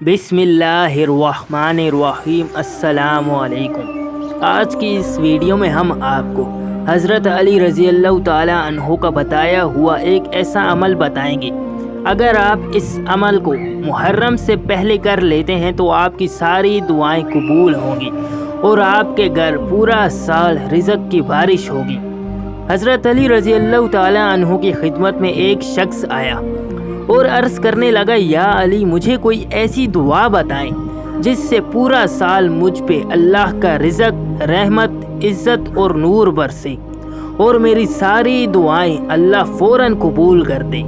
بسم اللہ الرحمن الرحیم۔ السلام علیکم۔ آج کی اس ویڈیو میں ہم آپ کو حضرت علی رضی اللہ تعالیٰ عنہ کا بتایا ہوا ایک ایسا عمل بتائیں گے، اگر آپ اس عمل کو محرم سے پہلے کر لیتے ہیں تو آپ کی ساری دعائیں قبول ہوں گی اور آپ کے گھر پورا سال رزق کی بارش ہوگی۔ حضرت علی رضی اللہ تعالیٰ عنہ کی خدمت میں ایک شخص آیا اور عرض کرنے لگا، یا علی، مجھے کوئی ایسی دعا بتائیں جس سے پورا سال مجھ پہ اللہ کا رزق، رحمت، عزت اور نور برسے اور میری ساری دعائیں اللہ فوراً قبول کر دے۔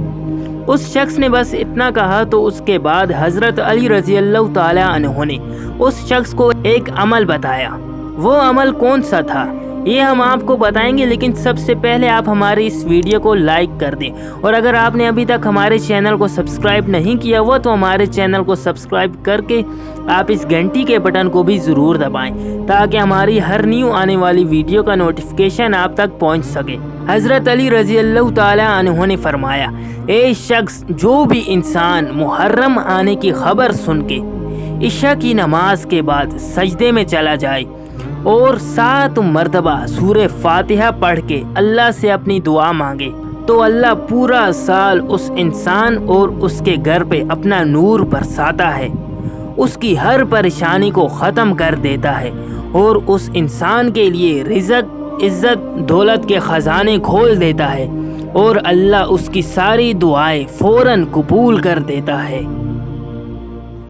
اس شخص نے بس اتنا کہا تو اس کے بعد حضرت علی رضی اللہ تعالیٰ عنہ نے اس شخص کو ایک عمل بتایا۔ وہ عمل کون سا تھا یہ ہم آپ کو بتائیں گے، لیکن سب سے پہلے آپ ہماری اس ویڈیو کو لائک کر دیں، اور اگر آپ نے ابھی تک ہمارے چینل کو سبسکرائب نہیں کیا ہوا تو ہمارے چینل کو سبسکرائب کر کے آپ اس گھنٹی کے بٹن کو بھی ضرور دبائیں تاکہ ہماری ہر نیو آنے والی ویڈیو کا نوٹیفیکیشن آپ تک پہنچ سکے۔ حضرت علی رضی اللہ تعالی عنہ نے فرمایا، اے شخص، جو بھی انسان محرم آنے کی خبر سن کے عشاء کی نماز کے بعد سجدے میں چلا جائے اور 7 مرتبہ سورہ فاتحہ پڑھ کے اللہ سے اپنی دعا مانگے تو اللہ پورا سال اس انسان اور اس کے گھر پہ اپنا نور برساتا ہے، اس کی ہر پریشانی کو ختم کر دیتا ہے اور اس انسان کے لیے رزق، عزت، دولت کے خزانے کھول دیتا ہے اور اللہ اس کی ساری دعائیں فوراً قبول کر دیتا ہے۔